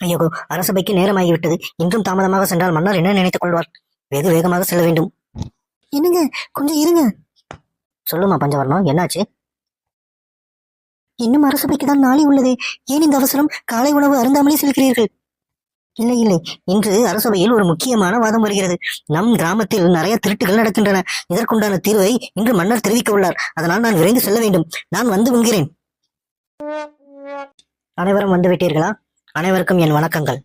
ஐயோ, அரசபைக்கு நேரமாகிவிட்டது. இன்றும் தாமதமாக சென்றால் மன்னர் என்ன நினைத்துக் கொள்வார்? வெகு வேகமாக செல்ல வேண்டும். என்னங்க, கொஞ்சம் இருங்க. சொல்லுமா பஞ்சவர்ணம், என்னாச்சு? இன்னும் அரசபைக்கு தான் நாளை உள்ளதே, ஏன் இந்த அவசரம்? காலை உணவு அருந்தாமலே செல்கிறீர்கள்? இல்லை இல்லை, இன்று அரசபையில் ஒரு முக்கியமான வாதம் வருகிறது. நம் கிராமத்தில் நிறைய திருட்டுகள் நடக்கின்றன. இதற்குண்டான தீர்வை இன்று மன்னர் தெரிவிக்க உள்ளார். அதனால் நான் விரைந்து செல்ல வேண்டும். நான் வந்து உண்கிறேன். அனைவரும் வந்து விட்டீர்களா? அனைவருக்கும் என் வணக்கங்கள்.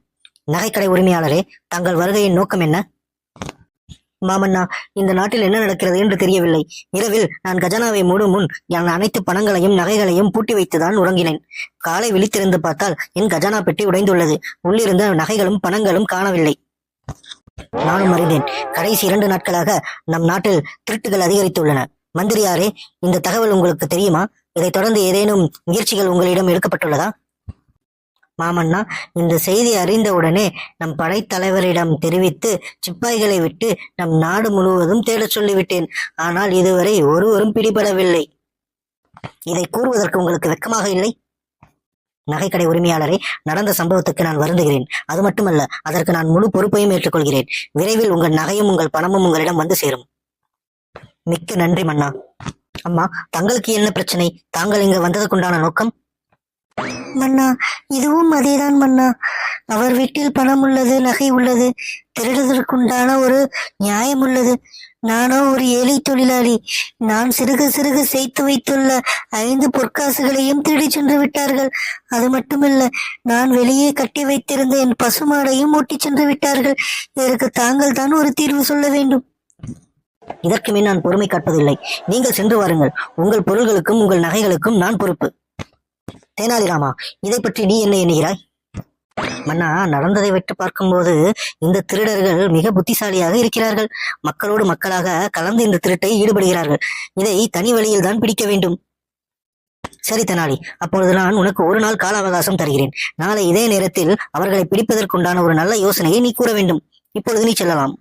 நகைக்கடை உரிமையாளரே, தங்கள் வருகையின் நோக்கம் என்ன? மாமன்னா, இந்த நாட்டில் என்ன நடக்கிறது என்று தெரியவில்லை. இரவில் நான் கஜானாவை மூடும் முன் என் அனைத்து பணங்களையும் நகைகளையும் பூட்டி வைத்துதான் உறங்கினேன். காலை விழித்திருந்து பார்த்தால் என் கஜானா பெட்டி உடைந்துள்ளது. உள்ளிருந்த நகைகளும் பணங்களும் காணவில்லை. நானும் அறிந்தேன். கடைசி 2 நாட்களாக நம் நாட்டில் திருட்டுகள் அதிகரித்துள்ளன. மந்திரியாரே, இந்த தகவல் உங்களுக்கு தெரியுமா? இதைத் தொடர்ந்து ஏதேனும் முயற்சிகள் உங்களிடம் எடுக்கப்பட்டுள்ளதா? மாமன்னா, இந்த செய்தி அறிந்தவுடனே நம் படைத்தலைவரிடம் தெரிவித்து சிப்பாய்களை விட்டு நம் நாடு முழுவதும் தேடச் சொல்லிவிட்டேன். ஆனால் இதுவரை ஒருவரும் பிடிபடவில்லை. இதை கூறுவதற்கு உங்களுக்கு வெட்கமாக இல்லை? நகைக்கடை உரிமையாளரே, நடந்த சம்பவத்துக்கு நான் வருந்துகிறேன். அது மட்டுமல்ல, அதற்கு நான் முழு பொறுப்பையும் ஏற்றுக்கொள்கிறேன். விரைவில் உங்கள் நகையும் உங்கள் பணமும் உங்களிடம் வந்து சேரும். மிக்க நன்றி மன்னா. அம்மா, தங்களுக்கு என்ன பிரச்சனை? தாங்கள் இங்க வந்ததுக்குண்டான நோக்கம்? மன்னா, இதுவும் அதேதான் மன்னா. அவர் வீட்டில் பணம் உள்ளது, நகை உள்ளது. திருடுவதற்குண்டான ஒரு நியாயம் உள்ளது. நானோ ஒரு ஏழை தொழிலாளி. நான் சிறுக சிறுக சேர்த்து வைத்துள்ள 5 பொற்காசுகளையும் திருடி சென்று விட்டார்கள். அது மட்டுமல்ல, நான் வெளியே கட்டி வைத்திருந்த என் பசுமாடையும் ஓட்டி சென்று விட்டார்கள். இதற்கு தாங்கள் தான் ஒரு தீர்வு சொல்ல வேண்டும். இதற்கு மேல் நான் பொறுமை காட்பதில்லை. நீங்கள் சென்று வாருங்கள். உங்கள் பொருள்களுக்கும் உங்கள் நகைகளுக்கும் நான் பொறுப்பு. தேனாலிராமா, இதை பற்றி நீ என்ன எண்ணுகிறாய்? மன்னா, நடந்ததை விட்டு பார்க்கும்போது இந்த திருடர்கள் மிக புத்திசாலியாக இருக்கிறார்கள். மக்களோடு மக்களாக கலந்து இந்த திருட்டை ஈடுபடுகிறார்கள். இதை தனி வழியில் தான் பிடிக்க வேண்டும். சரி தெனாலி, அப்பொழுது நான் உனக்கு 1 நாள் கால அவகாசம் தருகிறேன். நாளை இதே நேரத்தில் அவர்களை பிடிப்பதற்குண்டான ஒரு நல்ல யோசனையை நீ கூற வேண்டும். இப்பொழுது நீ செல்லலாம்.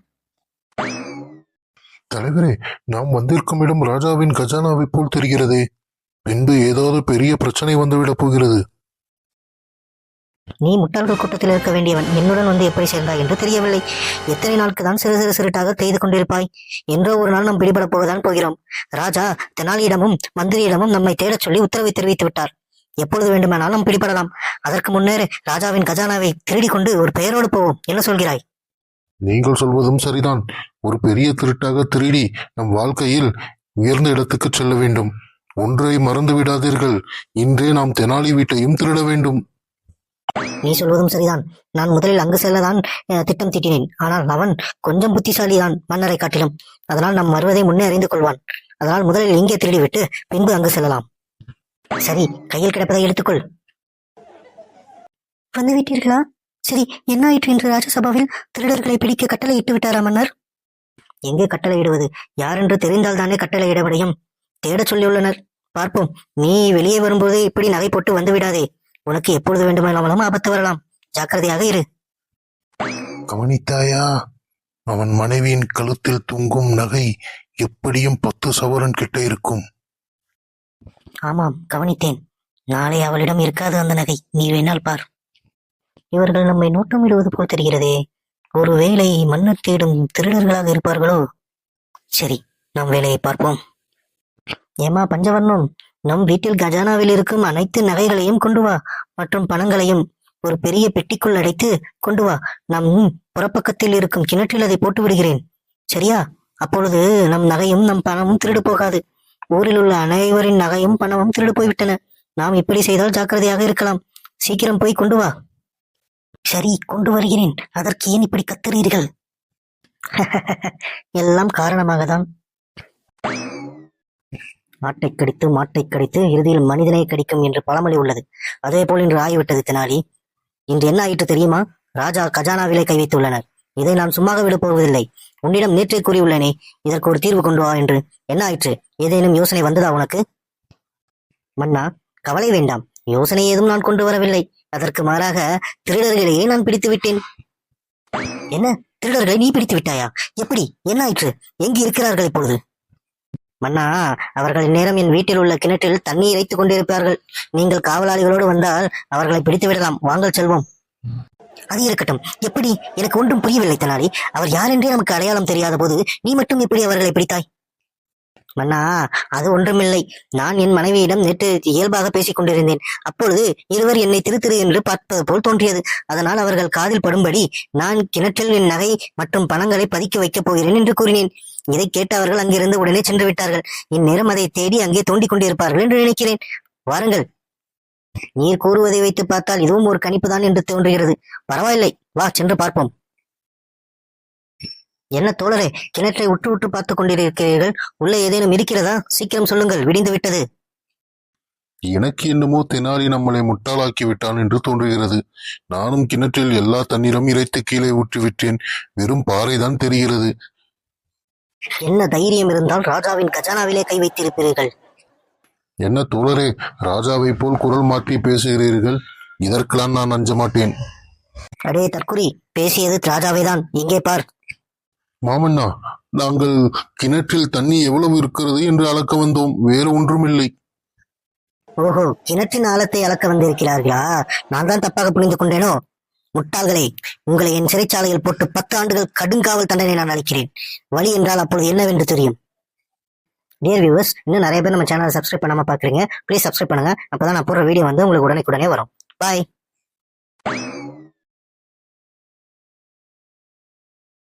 தலைவரே, நாம் வந்திருக்கும் இடம் ராஜாவின் கஜானாவை போல் தெரிகிறதே. பின்பு ஏதாவது பெரிய பிரச்சனை வந்துவிடப் போகிறது. நீ முட்டாள்கள் கூட்டத்தில் இருக்க வேண்டியவன் என்னுடன் வந்து எப்படி சேர்ந்தாய் என்று தெரியவில்லை. எத்தனை நாளுக்கு தான் சிறு சிறு சிறுட்டாக செய்து கொண்டிருப்பாய்? என்றோ ஒரு நாள் நாம் பிடிபடப் போகத்தான் போகிறோம். ராஜா தெனாலியிடமும் மந்திரியிடமும் நம்மை தேடச் சொல்லி உத்தரவை தெரிவித்து விட்டார். எப்பொழுது வேண்டுமானால் நாம் பிடிபடலாம். அதற்கு முன்னேறு ராஜாவின் கஜானாவை திருடி கொண்டு ஒரு பெயரோடு போவோம். என்ன சொல்கிறாய்? நீங்கள் சொல்வதும் சரிதான். ஒரு பெரிய திருட்டாக திருடி நம் வாழ்க்கையில் உயர்ந்த இடத்துக்கு செல்ல வேண்டும். ஒன்றை மறந்து விடாதீர்கள். இன்றே நாம் தெனாலி வீட்டையும் திருட வேண்டும். நீ சொல்வதும் சரிதான். நான் முதலில் அங்கு செல்லதான் திட்டம் தீட்டினேன். ஆனால் அவன் கொஞ்சம் புத்திசாலிதான் மன்னரை காட்டிலும். அதனால் நாம் வருவதை முன்னே அறிந்து கொள்வான். அதனால் முதலில் இங்கே திருடிவிட்டு பின்பு அங்கு செல்லலாம். சரி, கையில் கிடப்பதை எடுத்துக்கொள். வந்து விட்டீர்களா? சரி, என்ன ஆயிற்று? இன்று ராஜசபாவில் திருடர்களை பிடிக்க கட்டளை இட்டு விட்டாரா மன்னர்? எங்கே கட்டளை இடுவது? யாரென்று தெரிந்தால் தானே கட்டளை இட முடியும். தேடச் சொல்லியுள்ளனர். பார்ப்போம். நீ வெளியே வரும்போது இப்படி நகை போட்டு வந்து விடாதே. உனக்கு எப்பொழுது வேண்டுமானாலும் ஆபத்து வரலாம். ஜாக்கிரதையாக இரு. கவனித்தாயா? அவன் மனைவியின் கழுத்தில் தொங்கும் நகை எப்படியும் 10 சவரன் கிட்ட இருக்கும். ஆமாம், கவனித்தேன். நாளை அவளிடம் இருக்காது அந்த நகை. நீ வேணால் பார். இவர்கள் நம்மை நோட்டமிடுவது போல் தெரிகிறதே. ஒருவேளை மன்னர் தேடும் திருடர்களாக இருப்பார்களோ? சரி, நம் வேலையை பார்ப்போம். ஏமா பஞ்சவர்ணம், நம் வீட்டில் கஜானாவில் இருக்கும் அனைத்து நகைகளையும் கொண்டு வா. மற்றும் பணங்களையும் ஒரு பெரிய பெட்டிக்குள் அடைத்து கொண்டு வா. நம் புறப்பக்கத்தில் இருக்கும் கிணற்றில் அதை போட்டு விடுகிறேன். சரியா? அப்பொழுது நம் நகையும் நம் பணமும் திருடு போகாது. ஊரில் உள்ள அனைவரின் நகையும் பணமும் திருடு போய்விட்டன. நாம் இப்படி செய்தால் ஜாக்கிரதையாக இருக்கலாம். சீக்கிரம் போய் கொண்டு வா. சரி, கொண்டு வருகிறேன். அதற்கு ஏன் இப்படி கத்துறீர்கள்? எல்லாம் காரணமாக தான். ஆட்டை கடித்து மாட்டை கடித்து இறுதியில் மனிதனை கடிக்கும் என்று பழமொழி உள்ளது. அதே போல் இன்று ஆகிவிட்டது தெனாலி. இன்று என்ன ஆயிற்று தெரியுமா? ராஜா கஜானாவிலே கை வைத்துள்ளனர். இதை நான் சும்மாக விடப் போவதில்லை. உன்னிடம் நேற்றே கூறியுள்ளேனே, இதற்கு ஒரு தீர்வு கொண்டு வா என்று. என்ன ஆயிற்று? ஏதேனும் யோசனை வந்ததா உனக்கு? மன்னா, கவலை வேண்டாம். யோசனை ஏதும் நான் கொண்டு வரவில்லை. அதற்கு மாறாக திருடர்களையே நான் பிடித்து விட்டேன். என்ன, திருடர்களை நீ பிடித்து விட்டாயா? எப்படி? என்ன ஆயிற்று? எங்கு இருக்கிறார்கள் இப்பொழுது? மன்னா, அவர்கள் இந்நேரம் என் வீட்டில் உள்ள கிணற்றில் தண்ணீர் இறைத்துக் கொண்டிருப்பார்கள். நீங்கள் காவலாளிகளோடு வந்தால் அவர்களை பிடித்து விடலாம். வாங்கள் செல்வோம். அது இருக்கட்டும். எப்படி? எனக்கு ஒன்றும் புரியவில்லை தெனாலி. அவர் யார் என்றே நமக்கு அடையாளம் தெரியாத போது நீ மட்டும் எப்படி அவர்களை பிடித்தாய்? மன்னா, அது ஒன்றுமில்லை. நான் என் மனைவியிடம் நேற்று இயல்பாக பேசிக் கொண்டிருந்தேன். அப்பொழுது இருவர் என்னை திரு திரு என்று பார்ப்பது போல் தோன்றியது. அதனால் அவர்கள் காதில் படும்படி நான் கிணற்றில் என் நகை மற்றும் பணங்களை பதுக்கி வைக்கப் போகிறேன் என்று கூறினேன். இதை கேட்டு அவர்கள் அங்கிருந்து உடனே சென்று விட்டார்கள். இந்நேரம் அதை தேடி அங்கே தோண்டிக் கொண்டிருப்பார்கள் என்று நினைக்கிறேன். வாருங்கள். நீர் கூறுவதை வைத்து பார்த்தால் இதுவும் ஒரு கணிப்புதான் என்று தோன்றுகிறது. பரவாயில்லை, வா சென்று பார்ப்போம். என்ன தோழரே, கிணற்றை உற்று உற்று பார்த்துக் கொண்டிருக்கிறீர்கள்? உள்ள ஏதேனும் இருக்கிறதா? சீக்கிரம் சொல்லுங்கள், விடிந்து விட்டது. எனக்கு என்னமோ தெனாலி நம்மளை முட்டாளாக்கி விட்டான் என்று தோன்றுகிறது. நானும் கிணற்றில் எல்லா தண்ணீரும் இறைத்து கீழே ஊற்றிவிட்டேன். வெறும் பாறைதான் தெரிகிறது. என்ன தைரியம் இருந்தால் ராஜாவின் கஜானாவிலே கை வைத்திருப்பீர்கள்? என்ன தோழரே, ராஜாவை போல் குரல் மாற்றி பேசுகிறீர்கள். இதற்கெல்லாம் நான் அஞ்ச மாட்டேன். அடே தற்குறி, பேசியது ராஜாவே தான். இங்கே பார். மாமன்னா, நாங்கள் கிணற்றில் தண்ணி எவ்வளவு இருக்கிறது என்று அளக்க வந்தோம், வேறு ஒன்றுமில்லை. ஓஹோ, கிணற்றின் ஆழத்தை அளக்க வந்திருக்கிறார்களா? நான் தான் தப்பாக புரிந்து கொண்டேனோ? முட்டாள்களே, உங்களை என் சிறைச்சாலையில் போட்டு 10 ஆண்டுகள் கடுங்காவல் தண்டனை நான் அளிக்கிறேன். வழி என்றால் அப்பொழுது என்னவென்று தெரியும். டியர் வியூவர்ஸ், இன்னும் நிறைய பேர் நம்ம சேனலை சப்ஸ்கிரைப் பண்ணாம பாக்குறீங்க. ப்ளீஸ் சப்ஸ்கிரைப் பண்ணுங்க. அப்பதான் நான் போடுற வீடியோ வந்து உங்களுக்கு உடனே வரும். பாய்.